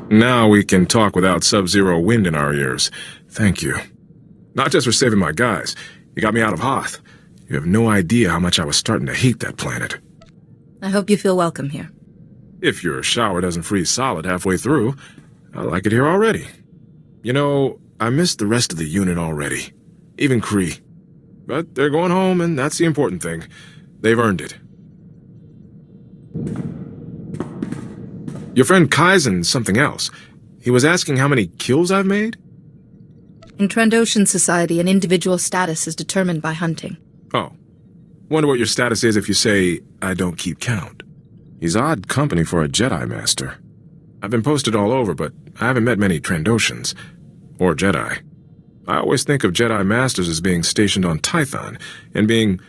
Now we can talk without sub-zero wind in our ears. Thank you. Not just for saving my guys. You got me out of Hoth. You have no idea how much I was starting to hate that planet. I hope you feel welcome here. If your shower doesn't freeze solid halfway through, I like it here already. You know, I miss the rest of the unit already. Even Kree. But they're going home, and that's the important thing. They've earned it. Your friend Kaizen's something else. He was asking how many kills I've made? In Trandoshan society, an individual's status is determined by hunting. Oh. Wonder what your status is if you say, I don't keep count. He's odd company for a Jedi Master. I've been posted all over, but I haven't met many Trandoshans. Or Jedi. I always think of Jedi Masters as being stationed on Tython, and being...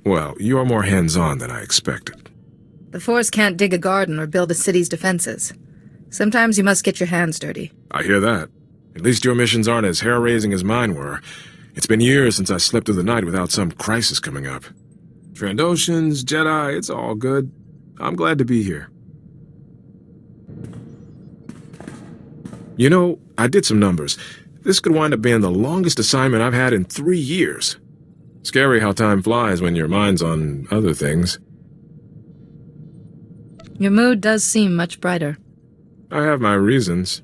well, you're more hands-on than I expected. The Force can't dig a garden or build a city's defenses. Sometimes you must get your hands dirty. I hear that. At least your missions aren't as hair-raising as mine were. It's been years since I slept through the night without some crisis coming up. Trandoshans, Jedi, it's all good. I'm glad to be here. You know, I did some numbers. This could wind up being the longest assignment I've had in 3 years. Scary how time flies when your mind's on other things. Your mood does seem much brighter. I have my reasons.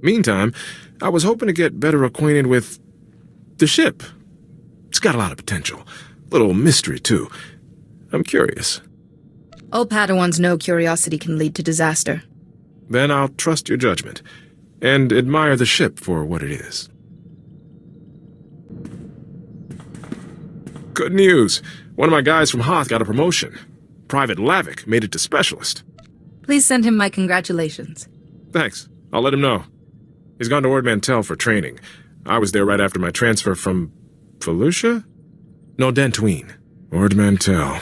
Meantime, I was hoping to get better acquainted with the ship. It's got a lot of potential. Little mystery, too. I'm curious. All Padawans know curiosity can lead to disaster. Then I'll trust your judgment, and admire the ship for what it is. Good news. One of my guys from Hoth got a promotion. Private Lavik made it to Specialist. Please send him my congratulations. Thanks. I'll let him know. He's gone to Ord Mantell for training. I was there right after my transfer from... Felucia? No, Dantooine. Ord Mantell.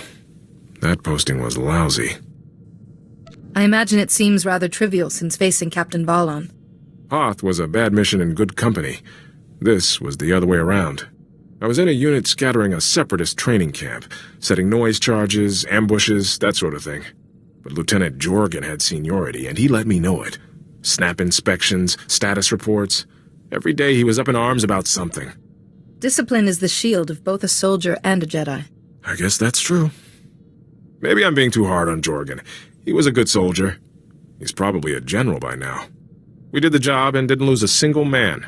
That posting was lousy. I imagine it seems rather trivial since facing Captain Valon. Hoth was a bad mission in good company. This was the other way around. I was in a unit scattering a separatist training camp, setting noise charges, ambushes, that sort of thing. But Lieutenant Jorgen had seniority, and he let me know it. Snap inspections, status reports. Every day he was up in arms about something. Discipline is the shield of both a soldier and a Jedi. I guess that's true. Maybe I'm being too hard on Jorgen. He was a good soldier. He's probably a general by now. We did the job and didn't lose a single man.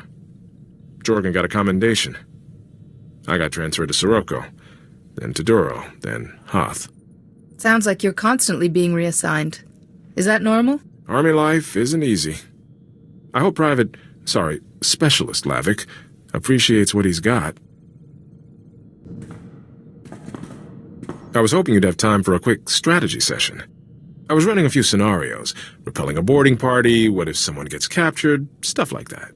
Jorgen got a commendation. I got transferred to Sirocco, then to Duro, then Hoth. Sounds like you're constantly being reassigned. Is that normal? Army life isn't easy. I hope Specialist Lavik appreciates what he's got. I was hoping you'd have time for a quick strategy session. I was running a few scenarios, repelling a boarding party, what if someone gets captured, stuff like that.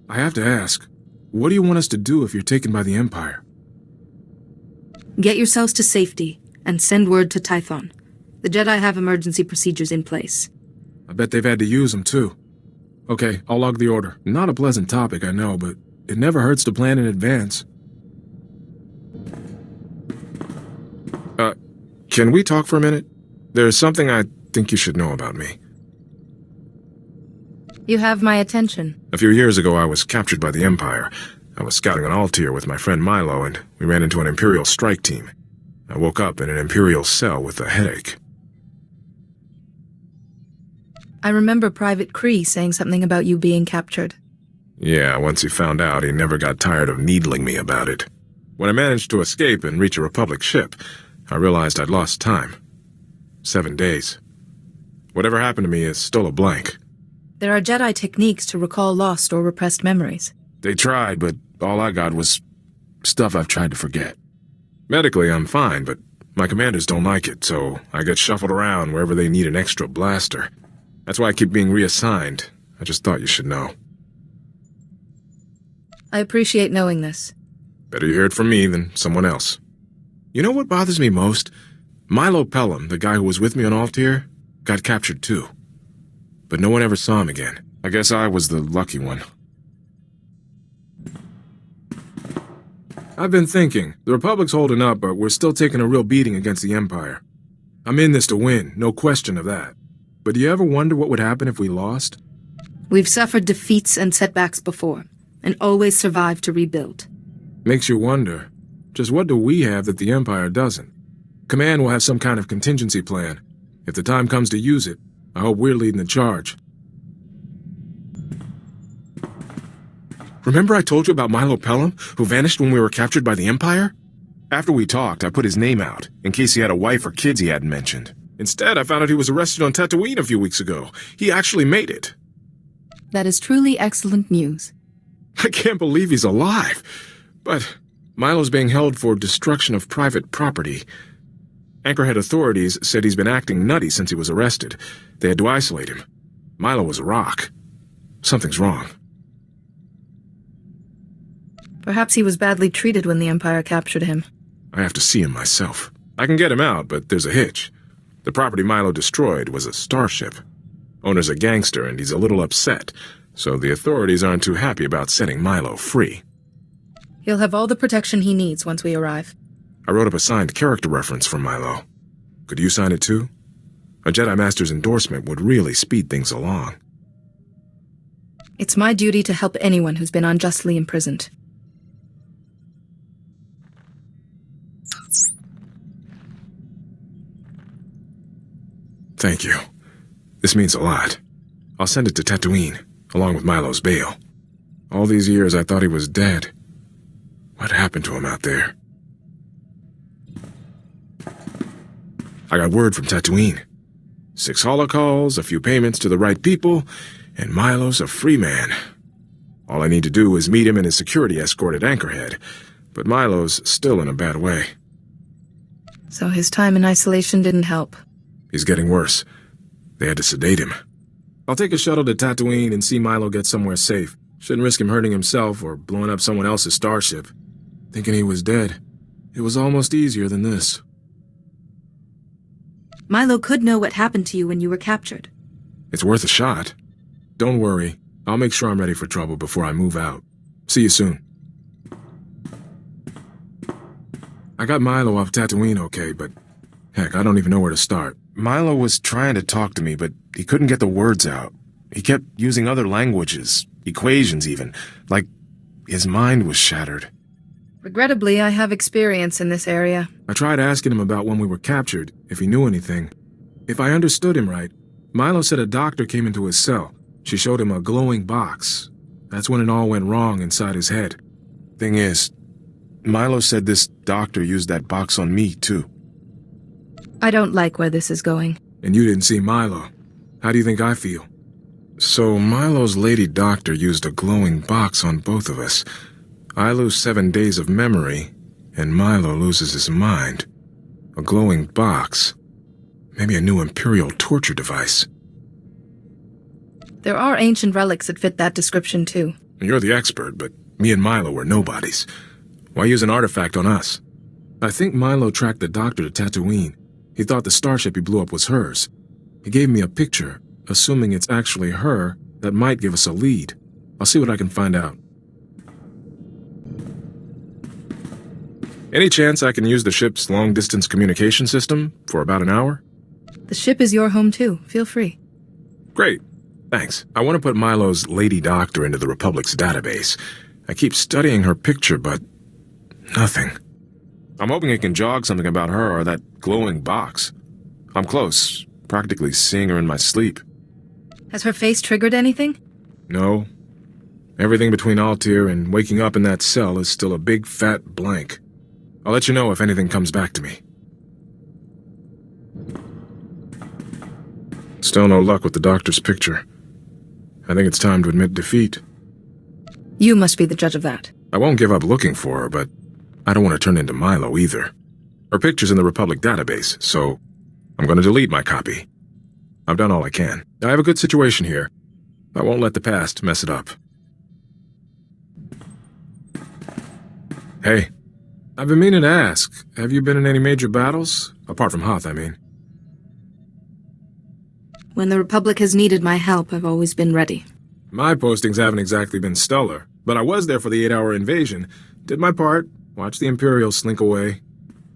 I have to ask, what do you want us to do if you're taken by the Empire? Get yourselves to safety, and send word to Tython. The Jedi have emergency procedures in place. I bet they've had to use them, too. Okay, I'll log the order. Not a pleasant topic, I know, but it never hurts to plan in advance. Can we talk for a minute? There's something I think you should know about me. You have my attention. A few years ago, I was captured by the Empire. I was scouting on Altair with my friend Milo, and we ran into an Imperial strike team. I woke up in an Imperial cell with a headache. I remember Private Kree saying something about you being captured. Yeah, once he found out, he never got tired of needling me about it. When I managed to escape and reach a Republic ship, I realized I'd lost time. 7 days. Whatever happened to me is still a blank. There are Jedi techniques to recall lost or repressed memories. They tried, but all I got was stuff I've tried to forget. Medically, I'm fine, but my commanders don't like it, so I get shuffled around wherever they need an extra blaster. That's why I keep being reassigned. I just thought you should know. I appreciate knowing this. Better you hear it from me than someone else. You know what bothers me most? Milo Pelham, the guy who was with me on Altair, got captured too. But no one ever saw him again. I guess I was the lucky one. I've been thinking. The Republic's holding up, but we're still taking a real beating against the Empire. I'm in this to win, no question of that. But do you ever wonder what would happen if we lost? We've suffered defeats and setbacks before, and always survived to rebuild. Makes you wonder, just what do we have that the Empire doesn't? Command will have some kind of contingency plan. If the time comes to use it, I hope we're leading the charge. Remember I told you about Milo Pelham, who vanished when we were captured by the Empire? After we talked, I put his name out, in case he had a wife or kids he hadn't mentioned. Instead, I found out he was arrested on Tatooine a few weeks ago. He actually made it. That is truly excellent news. I can't believe he's alive. But Milo's being held for destruction of private property. Anchorhead authorities said he's been acting nutty since he was arrested. They had to isolate him. Milo was a rock. Something's wrong. Perhaps he was badly treated when the Empire captured him. I have to see him myself. I can get him out, but there's a hitch. The property Milo destroyed was a starship. Owner's a gangster, and he's a little upset, so the authorities aren't too happy about setting Milo free. He'll have all the protection he needs once we arrive. I wrote up a signed character reference for Milo. Could you sign it too? A Jedi Master's endorsement would really speed things along. It's my duty to help anyone who's been unjustly imprisoned. Thank you. This means a lot. I'll send it to Tatooine, along with Milo's bail. All these years I thought he was dead. What happened to him out there? I got word from Tatooine. 6 holocalls, a few payments to the right people, and Milo's a free man. All I need to do is meet him and his security escort at Anchorhead, but Milo's still in a bad way. So his time in isolation didn't help. He's getting worse. They had to sedate him. I'll take a shuttle to Tatooine and see Milo get somewhere safe. Shouldn't risk him hurting himself or blowing up someone else's starship. Thinking he was dead. It was almost easier than this. Milo could know what happened to you when you were captured. It's worth a shot. Don't worry. I'll make sure I'm ready for trouble before I move out. See you soon. I got Milo off Tatooine okay, but heck, I don't even know where to start. Milo was trying to talk to me, but he couldn't get the words out. He kept using other languages, equations even, like his mind was shattered. Regrettably, I have experience in this area. I tried asking him about when we were captured, if he knew anything. If I understood him right, Milo said a doctor came into his cell. She showed him a glowing box. That's when it all went wrong inside his head. Thing is, Milo said this doctor used that box on me, too. I don't like where this is going. And you didn't see Milo. How do you think I feel? So Milo's lady doctor used a glowing box on both of us. I lose 7 days of memory, and Milo loses his mind. A glowing box. Maybe a new Imperial torture device. There are ancient relics that fit that description, too. You're the expert, but me and Milo were nobodies. Why use an artifact on us? I think Milo tracked the doctor to Tatooine. He thought the starship he blew up was hers. He gave me a picture, assuming it's actually her, that might give us a lead. I'll see what I can find out. Any chance I can use the ship's long-distance communication system for about an hour? The ship is your home, too. Feel free. Great. Thanks. I want to put Milo's lady doctor into the Republic's database. I keep studying her picture, but nothing. I'm hoping it can jog something about her or that glowing box. I'm close, practically seeing her in my sleep. Has her face triggered anything? No. Everything between Altair and waking up in that cell is still a big fat blank. I'll let you know if anything comes back to me. Still no luck with the doctor's picture. I think it's time to admit defeat. You must be the judge of that. I won't give up looking for her, but I don't want to turn into Milo either. Her picture's in the Republic database, so I'm going to delete my copy. I've done all I can. I have a good situation here. I won't let the past mess it up. Hey, I've been meaning to ask, have you been in any major battles? Apart from Hoth, I mean. When the Republic has needed my help, I've always been ready. My postings haven't exactly been stellar, but I was there for the 8-hour invasion. Did my part, watched the Imperials slink away.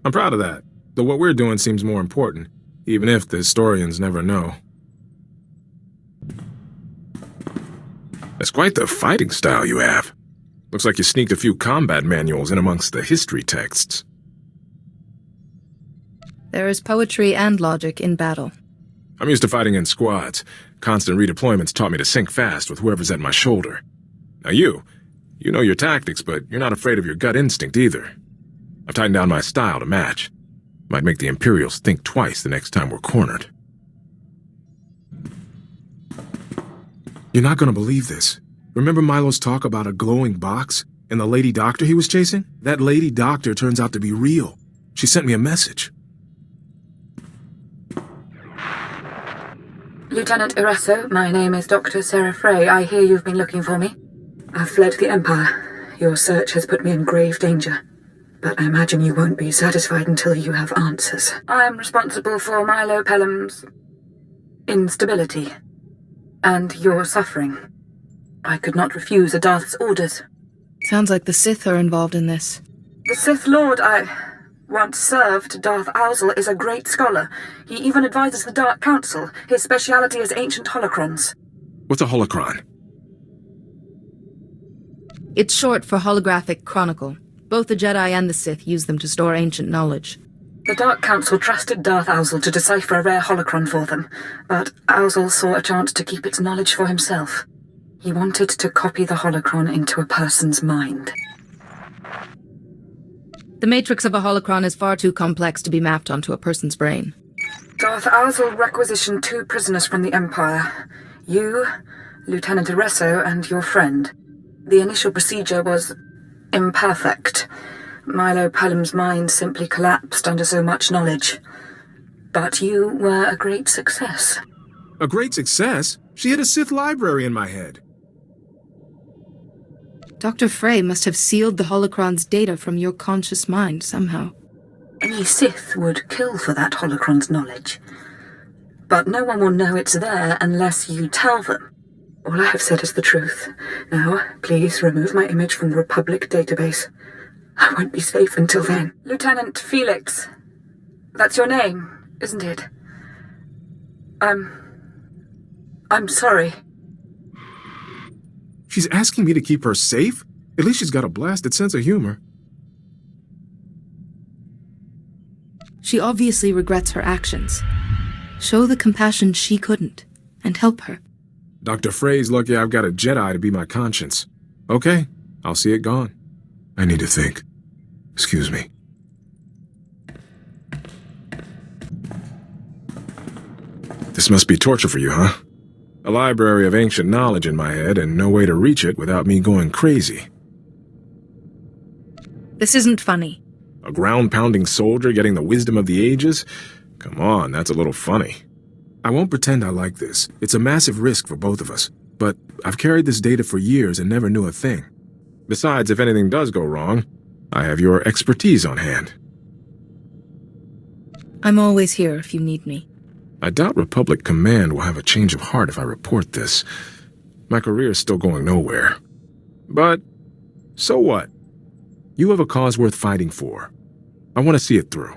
I'm proud of that, though what we're doing seems more important, even if the historians never know. That's quite the fighting style you have. Looks like you sneaked a few combat manuals in amongst the history texts. There is poetry and logic in battle. I'm used to fighting in squads. Constant redeployments taught me to sink fast with whoever's at my shoulder. Now you know your tactics, but you're not afraid of your gut instinct either. I've tightened down my style to match. Might make the Imperials think twice the next time we're cornered. You're not gonna believe this. Remember Milo's talk about a glowing box and the lady doctor he was chasing? That lady doctor turns out to be real. She sent me a message. Lt.Iresso, my name is Dr. Sarah Frey. I hear you've been looking for me. I've fled the Empire. Your search has put me in grave danger. But I imagine you won't be satisfied until you have answers. I'm responsible for Milo Pelham's instability and your suffering. I could not refuse a Darth's orders. Sounds like the Sith are involved in this. The Sith Lord I once served, Lt.Iresso, is a great scholar. He even advises the Dark Council. His speciality is ancient holocrons. What's a holocron? It's short for holographic chronicle. Both the Jedi and the Sith use them to store ancient knowledge. The Dark Council trusted Lt.Iresso to decipher a rare holocron for them, but Iresso saw a chance to keep its knowledge for himself. He wanted to copy the holocron into a person's mind. The matrix of a holocron is far too complex to be mapped onto a person's brain. Lt.Iresso requisitioned 2 prisoners from the Empire. You, Lt.Iresso, and your friend. The initial procedure was imperfect. Milo Pelham's mind simply collapsed under so much knowledge. But you were a great success. A great success? She had a Sith library in my head. Dr. Frey must have sealed the holocron's data from your conscious mind somehow. Any Sith would kill for that holocron's knowledge. But no one will know it's there unless you tell them. All I have said is the truth. Now, please remove my image from the Republic database. I won't be safe until then. Lieutenant Felix. That's your name, isn't it? I'm sorry. She's asking me to keep her safe? At least she's got a blasted sense of humor. She obviously regrets her actions. Show the compassion she couldn't, and help her. Dr. Frey's lucky I've got a Jedi to be my conscience. Okay, I'll see it gone. I need to think. Excuse me. This must be torture for you, huh? A library of ancient knowledge in my head and no way to reach it without me going crazy. This isn't funny. A ground-pounding soldier getting the wisdom of the ages? Come on, that's a little funny. I won't pretend I like this. It's a massive risk for both of us. But I've carried this data for years and never knew a thing. Besides, if anything does go wrong, I have your expertise on hand. I'm always here if you need me. I doubt Republic Command will have a change of heart if I report this. My career's still going nowhere. But, so what? You have a cause worth fighting for. I want to see it through.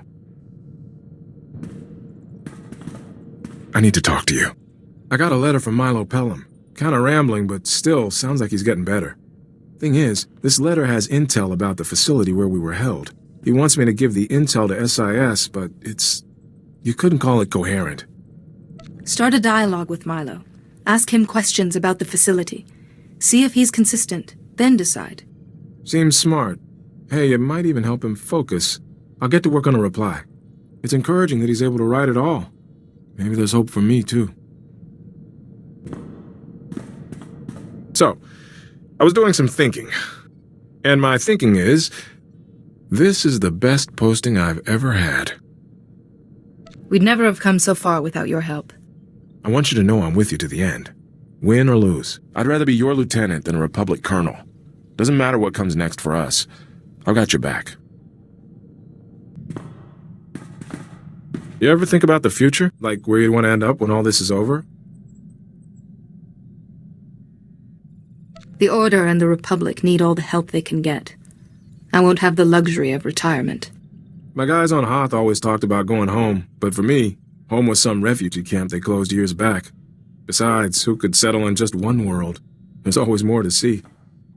I need to talk to you. I got a letter from Milo Pelham. Kinda rambling, but still sounds like he's getting better. Thing is, this letter has intel about the facility where we were held. He wants me to give the intel to SIS, but you couldn't call it coherent. Start a dialogue with Milo. Ask him questions about the facility. See if he's consistent, then decide. Seems smart. Hey, it might even help him focus. I'll get to work on a reply. It's encouraging that he's able to write it all. Maybe there's hope for me, too. So, I was doing some thinking. And my thinking is, this is the best posting I've ever had. We'd never have come so far without your help. I want you to know I'm with you to the end. Win or lose. I'd rather be your lieutenant than a Republic colonel. Doesn't matter what comes next for us. I've got your back. You ever think about the future? Like where you'd want to end up when all this is over? The Order and the Republic need all the help they can get. I won't have the luxury of retirement. My guys on Hoth always talked about going home, but for me, home was some refugee camp they closed years back. Besides, who could settle in just one world? There's always more to see.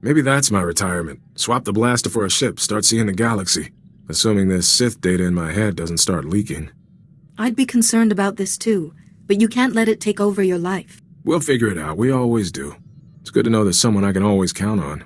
Maybe that's my retirement. Swap the blaster for a ship, start seeing the galaxy. Assuming this Sith data in my head doesn't start leaking. I'd be concerned about this too, but you can't let it take over your life. We'll figure it out, we always do. It's good to know there's someone I can always count on.